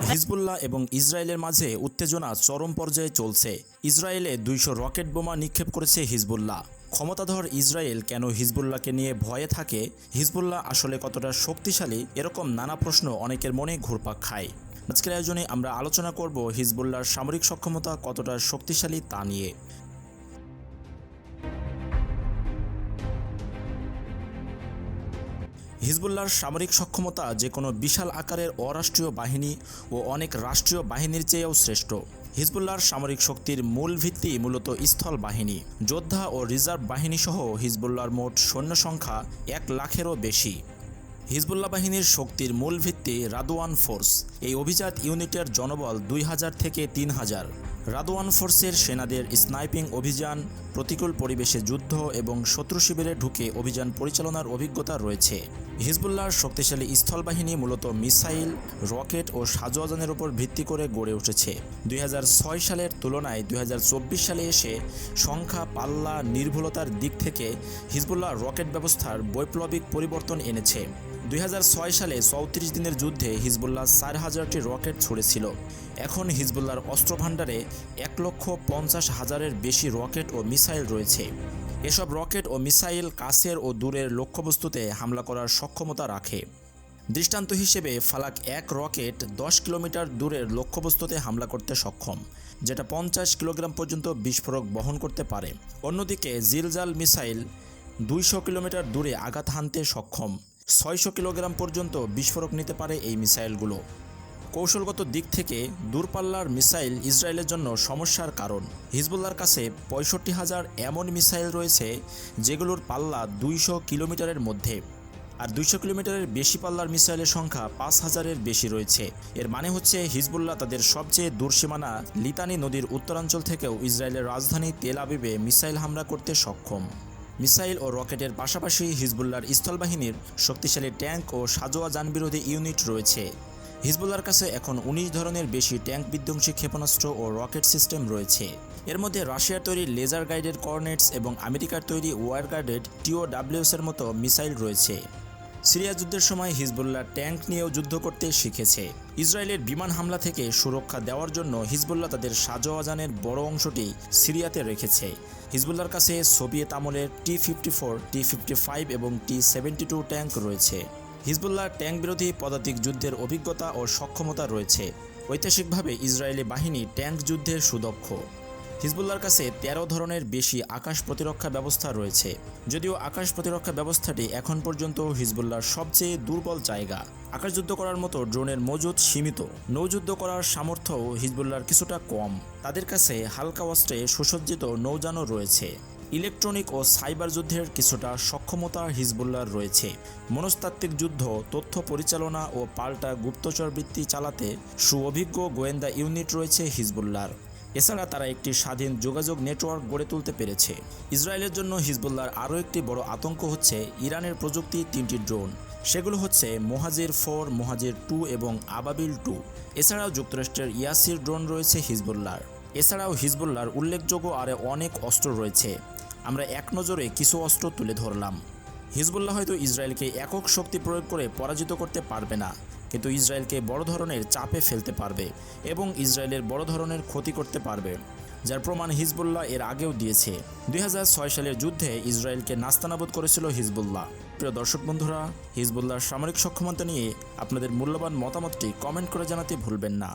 Hezbollah এবং ইসরায়েলের মাঝে উত্তেজনা চরম পর্যায়ে চলছে। ইসরায়েলে ২০০ রকেট বোমা নিক্ষেপ করেছে হিজবুল্লাহ। ক্ষমতাধর ইসরায়েল কেন হিজবুল্লাহকে নিয়ে ভয়ে থাকে? হিজবুল্লাহ আসলে কতটা শক্তিশালী? এরকম নানা প্রশ্ন অনেকের মনে ঘুরপাক খায়। আজকের আয়োজনে আমরা আলোচনা করব হিজবুল্লাহর সামরিক সক্ষমতা কতটা শক্তিশালী তা নিয়ে। হিজবুল্লাহর সামরিক সক্ষমতা যে কোনো বিশাল আকারের অরাষ্ট্রীয় বাহিনী ও অনেক রাষ্ট্রীয় বাহিনীর চেয়েও শ্রেষ্ঠ। হিজবুল্লাহর সামরিক শক্তির মূল ভিত্তি মূলত স্থল বাহিনী, যোদ্ধা ও রিজার্ভ বাহিনী সহ হিজবুল্লাহর মোট সৈন্য সংখ্যা ১,০০,০০০-এরও বেশি। হিজবুল্লাহ বাহিনীর শক্তির মূল ভিত্তি রাদওয়ান ফোর্স। এই অভিজাত ইউনিটের জনবল ২,০০০ থেকে ৩,০০০। রাদওয়ান ফোর্সের সেনাদের স্নাইপিং অভিযান, প্রতিকূল পরিবেশে যুদ্ধ এবং শত্রু শিবিরে ঢুকে অভিযান পরিচালনার অভিজ্ঞতা রয়েছে। হিজবুল্লাহর শক্তিশালী স্থলবাহিনী মূলত মিসাইল, রকেট ও সাজোয়াজানের উপর ভিত্তি করে গড়ে উঠেছে। ২০০৬ সালের তুলনায় ২০২৪ সালে এসে সংখ্যা, পাল্লা, নির্ভুলতার দিক থেকে হিজবুল্লাহ রকেট ব্যবস্থার বৈপ্লবিক পরিবর্তন এনেছে। ২০০৬ সালে ৩৪ দিনের যুদ্ধে হিজবুল্লাহ ৪,০০০টি রকেট ছুড়েছিল। এখন হিজবুল্লাহর অস্ত্রভাণ্ডারে ১,৫০,০০০-এর বেশি রকেট ও মিসাইল রয়েছে। এসব রকেট ও মিসাইল কাছের ও দূরের লক্ষ্যবস্তুতে হামলা করার সক্ষমতা রাখে। দৃষ্টান্ত হিসেবে ফালাক ১ রকেট ১০ কিলোমিটার দূরের লক্ষ্যবস্তুতে হামলা করতে সক্ষম, যেটা ৫০ কিলোগ্রাম পর্যন্ত বিস্ফোরক বহন করতে পারে। অন্যদিকে জিলজাল মিসাইল ২০০ কিলোমিটার দূরে আঘাত হানতে সক্ষম। ৬০০ কিলোগ্রাম পর্যন্ত বিস্ফোরক নিতে পারে এই মিসাইলগুলো। কৌশলগত দিক থেকে দূরপাল্লার মিসাইল ইসরায়েলের জন্য সমস্যার কারণ। হিজবুল্লাহর কাছে ৬৫,০০০ এমন মিসাইল রয়েছে যেগুলোর পাল্লা ২০০ কিলোমিটারের মধ্যে, আর ২০০ কিলোমিটারের বেশি পাল্লার মিসাইলের সংখ্যা ৫,০০০-এর বেশি রয়েছে। এর মানে হচ্ছে হিজবুল্লাহ তাদের সবচেয়ে দূরসীমানা লিতানি নদীর উত্তরাঞ্চল থেকেও ইসরায়েলের রাজধানী তেল আবিবে মিসাইল হামলা করতে সক্ষম। মিসাইল ও রকেটের পাশাপাশি হিজবুল্লাহর স্থলবাহিনীর শক্তিশালী ট্যাঙ্ক ও সাজোয়া যানবিরোধী ইউনিট রয়েছে। হিজবুল্লাহর কাছে এখন ১৯ ধরনের বেশি ট্যাঙ্ক বিধ্বংসী ক্ষেপণাস্ত্র ও রকেট সিস্টেম রয়েছে। এর মধ্যে রাশিয়ার তৈরি লেজার গাইডেড কর্নেটস এবং আমেরিকার তৈরি ওয়ার গাইডেড TOWS-এর মতো মিসাইল রয়েছে। সিরিয়া যুদ্ধের সময় হিজবুল্লাহ ট্যাঙ্ক নিয়েও যুদ্ধ করতে শিখেছে। ইসরায়েলের বিমান হামলা থেকে সুরক্ষা দেওয়ার জন্য হিজবুল্লাহ তাদের সাজোয়াজানের বড় অংশটি সিরিয়াতে রেখেছে। হিজবুল্লাহর কাছে সোভিয়েত আমলের T-54, T-55 এবং T-72 ট্যাঙ্ক রয়েছে। হিজবুল্লাহ ট্যাঙ্ক বিরোধী পদাতিক যুদ্ধের অভিজ্ঞতা ও সক্ষমতা রয়েছে। ঐতিহাসিকভাবে ইসরায়েলি বাহিনী ট্যাঙ্ক যুদ্ধে সুদক্ষ। হিজবুল্লাহর কাছে ১৩ ধরনের বেশি আকাশ প্রতিরক্ষা ব্যবস্থা রয়েছে। যদিও আকাশ প্রতিরক্ষা ব্যবস্থাটি এখন পর্যন্ত হিজবুল্লাহর সবচেয়ে দুর্বল জায়গা। আকাশযুদ্ধ করার মতো ড্রোনের মজুদ সীমিত। নৌযুদ্ধ করার সামর্থ্যও হিজবুল্লাহর কিছুটা কম। তাদের কাছে হালকা অস্ত্রে সুসজ্জিত নৌযানও রয়েছে। ইলেকট্রনিক ও সাইবার যুদ্ধের কিছুটা সক্ষমতা হিজবুল্লাহর রয়েছে। মনস্তাত্ত্বিক যুদ্ধ, তথ্য পরিচালনা ও পাল্টা গুপ্তচরবৃত্তি চালাতে সুঅভিজ্ঞ গোয়েন্দা ইউনিট রয়েছে হিজবুল্লাহর। এছাড়া তারা একটি স্বাধীন যোগাযোগ নেটওয়ার্ক গড়ে তুলতে পেরেছে। ইসরায়েলের জন্য হিজবুল্লাহর আরও একটি বড় আতঙ্ক হচ্ছে ইরানের প্রযুক্তি ৩টি ড্রোন। সেগুলো হচ্ছে মোহাজির 4, মোহাজির 2 এবং আবাবিল 2। এছাড়াও যুক্তরাষ্ট্রের ইয়াসির ড্রোন রয়েছে হিজবুল্লাহর। এছাড়াও হিজবুল্লাহর উল্লেখযোগ্য আরও অনেক অস্ত্র রয়েছে। আমরা এক নজরে কিছু অস্ত্র তুলে ধরলাম। হিজবুল্লাহ হয়তো ইসরায়েলকে একক শক্তি প্রয়োগ করে পরাজিত করতে পারবে না, কিন্তু ইসরায়েলকে বড় ধরনের চাপে ফেলতে পারবে এবং ইসরায়েলের বড় ধরনের ক্ষতি করতে পারবে, যার প্রমাণ হিজবুল্লাহ এর আগেও দিয়েছে। ২০০৬ সালের যুদ্ধে ইসরায়েলকে নাস্তানাবুদ করেছিল হিজবুল্লাহ। প্রিয় দর্শক বন্ধুরা, হিজবুল্লাহর সামরিক সক্ষমতা নিয়ে আপনাদের মূল্যবান মতামতটি কমেন্ট করে জানাতে ভুলবেন না।